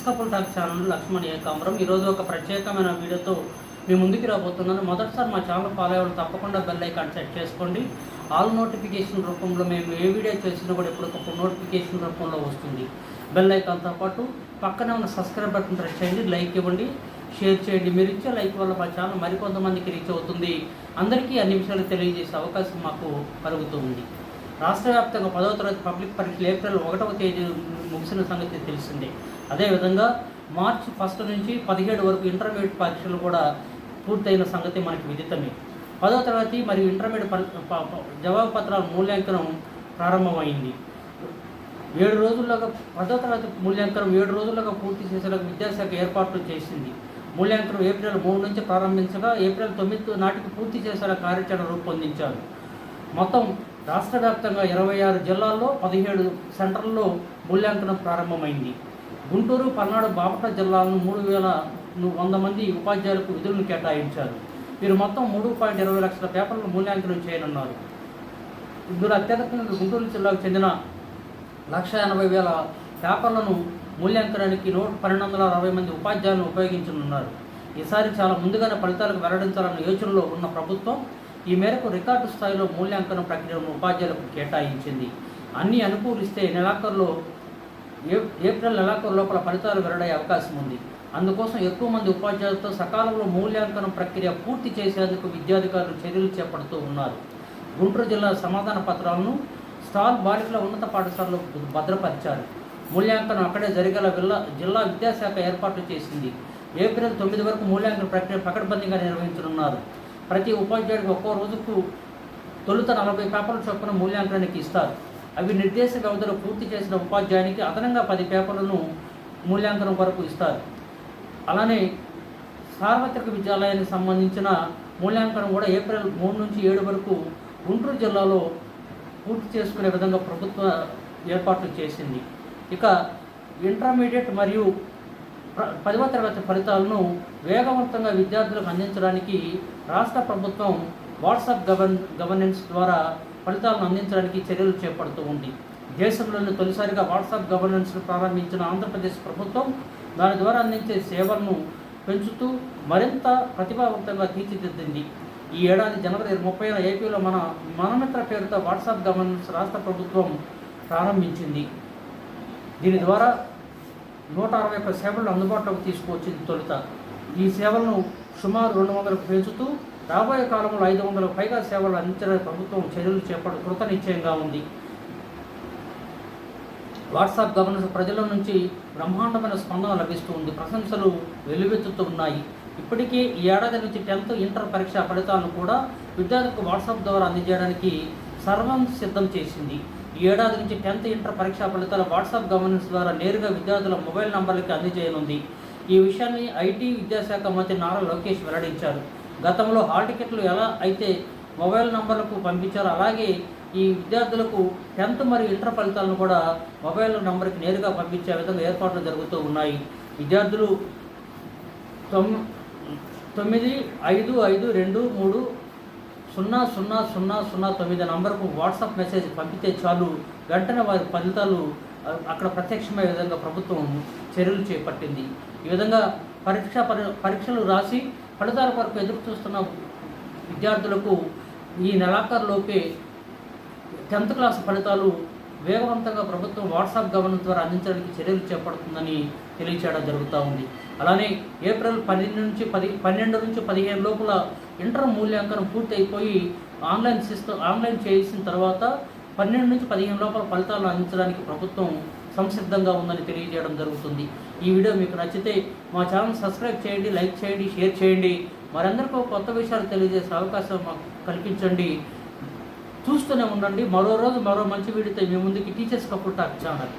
Couple talk channel Lakshman Ekambaram. ఈరోజు ఒక ప్రత్యేకమైన వీడియోతో మీ ముందుకు రాబోతున్నాను. మొదటిసారి మా ఛానల్ ఫాలో అవ్వాలి, తప్పకుండా బెల్ ఐకాన్ సెట్ చేసుకోండి. ఆల్ నోటిఫికేషన్ రూపంలో మేము ఏ వీడియో చేసినా కూడా ఎప్పటికప్పుడు నోటిఫికేషన్ రూపంలో వస్తుంది. బెల్ ఐకాన్తో పాటు పక్కనే ఉన్న సబ్స్క్రైబ్ బటన్ ప్రెస్ చేయండి, లైక్ ఇవ్వండి, షేర్ చేయండి. మీరు ఇచ్చే లైక్ వల్ల మా ఛానల్ మరికొంతమందికి రీచ్ అవుతుంది. అందరికీ అన్ని విషయాలు తెలియజేసే అవకాశం మాకు కలుగుతూ ఉంది. రాష్ట్ర వ్యాప్తంగా 10వ తరగతి పబ్లిక్ పరీక్షలు ఏప్రిల్ 1వ తేదీ ముగిసిన సంగతి తెలిసిందే. అదేవిధంగా మార్చి 1 నుంచి 17 వరకు ఇంటర్మీడియట్ పరీక్షలు కూడా పూర్తయిన సంగతి మనకి విదితమే. 10వ తరగతి మరియు ఇంటర్మీడియట్ జవాబు పత్రాల మూల్యాంకనం ప్రారంభమైంది. 7 రోజుల్లోగా 10వ తరగతి మూల్యాంకనం 7 రోజుల్లోగా పూర్తి చేసేలా విద్యాశాఖ ఏర్పాట్లు చేసింది. మూల్యాంకనం ఏప్రిల్ 3 నుంచి ప్రారంభించగా ఏప్రిల్ 9 నాటికి పూర్తి చేసేలా కార్యాచరణ రూపొందించారు. మొత్తం రాష్ట్ర వ్యాప్తంగా 26 జిల్లాల్లో 17 సెంటర్లలో మూల్యాంకనం ప్రారంభమైంది. గుంటూరు, పల్నాడు, బాపట్ల జిల్లాలను 3100 మంది ఉపాధ్యాయులకు విధులను కేటాయించారు. వీరు మొత్తం 3.20 లక్షల పేపర్లను మూల్యాంకనం చేయనున్నారు. ఇందులో అత్యధికంగా గుంటూరు జిల్లాకు చెందిన 1,80,000 పేపర్లను మూల్యాంకనానికి 1,260 మంది ఉపాధ్యాయులను ఉపయోగించనున్నారు. ఈసారి చాలా ముందుగానే ఫలితాలకు వెల్లడించాలన్న యోచనలో ఉన్న ప్రభుత్వం ఈ మేరకు రికార్డు స్థాయిలో మూల్యాంకన ప్రక్రియను ఉపాధ్యాయులకు కేటాయించింది. అన్నీ అనుకూలిస్తే ఏప్రిల్ నెలాఖరు లోపల ఫలితాలు వెల్లడయ్యే అవకాశం ఉంది. అందుకోసం ఎక్కువ మంది ఉపాధ్యాయులతో సకాలంలో మూల్యాంకనం ప్రక్రియ పూర్తి చేసేందుకు విద్యాధికారులు చర్యలు చేపడుతూ ఉన్నారు. గుంటూరు జిల్లా సమాధాన పత్రాలను స్టాల్ బాలికల ఉన్నత పాఠశాలలో భద్రపరిచారు. మూల్యాంకనం అక్కడే జరిగేలా జిల్లా విద్యాశాఖ ఏర్పాట్లు చేసింది. ఏప్రిల్ 9 వరకు మూల్యాంకన ప్రక్రియ పకడ్బందీగా నిర్వహించనున్నారు. ప్రతి ఉపాధ్యాయుడికి ఒక్కో రోజుకు తొలుత 40 పేపర్ల చొప్పున మూల్యాంకనానికి ఇస్తారు. అవి నిర్దేశ వ్యవధిలో పూర్తి చేసిన ఉపాధ్యాయునికి అదనంగా 10 పేపర్లను మూల్యాంకనం వరకు ఇస్తారు. అలానే సార్వత్రిక విద్యాలయానికి సంబంధించిన మూల్యాంకనం కూడా ఏప్రిల్ 3 నుంచి 7 వరకు గుంటూరు జిల్లాలో పూర్తి చేసుకునే విధంగా ప్రభుత్వం ఏర్పాట్లు చేసింది. ఇక ఇంటర్మీడియట్ మరియు 10వ తరగతి ఫలితాలను వేగవంతంగా విద్యార్థులకు అందించడానికి రాష్ట్ర ప్రభుత్వం వాట్సాప్ గవర్నెన్స్ ద్వారా ఫలితాలను అందించడానికి చర్యలు చేపడుతూ ఉంది. దేశంలోని తొలిసారిగా వాట్సాప్ గవర్నెన్స్ను ప్రారంభించిన ఆంధ్రప్రదేశ్ ప్రభుత్వం దాని ద్వారా అందించే సేవలను పెంచుతూ మరింత ప్రతిభావంతంగా తీర్చిదిద్దింది. ఈ ఏడాది జనవరి 30న ఏపీలో మనమిత్ర పేరుతో వాట్సాప్ గవర్నెన్స్ రాష్ట్ర ప్రభుత్వం ప్రారంభించింది. దీని ద్వారా 161 సేవలను అందుబాటులోకి తీసుకువచ్చింది తొలుత. ఈ సేవలను సుమారు 200కు పెంచుతూ రాబోయే కాలంలో 500కు పైగా సేవలు అందించడానికి ప్రభుత్వం చర్యలు కృతనిశ్చయంగా ఉంది. వాట్సాప్ గవర్నెన్స్ ప్రజల నుంచి బ్రహ్మాండమైన స్పందన లభిస్తూ ఉంది. ప్రశంసలు వెల్లువెత్తుతూ ఉన్నాయి. ఇప్పటికే ఈ ఏడాది నుంచి 10th ఇంటర్ పరీక్ష ఫలితాలను కూడా విద్యార్థులకు వాట్సాప్ ద్వారా అందజేయడానికి సర్వం సిద్ధం చేసింది. ఈ ఏడాది నుంచి 10th ఇంటర్ పరీక్షా ఫలితాల వాట్సాప్ గవర్నెన్స్ ద్వారా నేరుగా విద్యార్థుల మొబైల్ నంబర్లకి అందజేయనుంది. ఈ విషయాన్ని ఐటీ విద్యాశాఖ మంత్రి నారా లోకేష్ వెల్లడించారు. గతంలో హాల్ టికెట్లు ఎలా అయితే మొబైల్ నంబర్లకు పంపించారో అలాగే ఈ విద్యార్థులకు 10th మరియు ఇంటర్ ఫలితాలను కూడా మొబైల్ నంబర్కి నేరుగా పంపించే విధంగా ఏర్పాట్లు జరుగుతూ ఉన్నాయి. విద్యార్థులు 9552300009 నంబర్కు వాట్సాప్ మెసేజ్ పంపితే చాలు, వెంటనే వారి ఫలితాలు అక్కడ ప్రత్యక్షమయ్యే విధంగా ప్రభుత్వం చర్యలు చేపట్టింది. ఈ విధంగా పరీక్షలు రాసి ఫలితాల కొరకు ఎదురు చూస్తున్న విద్యార్థులకు ఈ నెలాఖరులోపే 10th క్లాస్ ఫలితాలు వేగవంతంగా ప్రభుత్వం వాట్సాప్ గవర్నెన్స్ ద్వారా అందించడానికి చర్యలు చేపడుతుందని తెలియచేయడం జరుగుతూ ఉంది. అలానే ఏప్రిల్ 12 నుంచి 15 లోపల ఇంటర్ మూల్యాంకనం పూర్తి అయిపోయి ఆన్లైన్ చేసిన తర్వాత 12 నుంచి 15 లోపల ఫలితాలను అందించడానికి ప్రభుత్వం సంసిద్ధంగా ఉందని తెలియజేయడం జరుగుతుంది. ఈ వీడియో మీకు నచ్చితే మా ఛానల్ సబ్స్క్రైబ్ చేయండి, లైక్ చేయండి, షేర్ చేయండి. మరందరికీ కొత్త విషయాలు తెలియజేసే అవకాశం మాకు కల్పించండి. చూస్తూనే ఉండండి. మరో రోజు మరో మంచి వీడియోతో మీ ముందుకి టీచర్స్ కపుల్ టాక్ ఛానల్.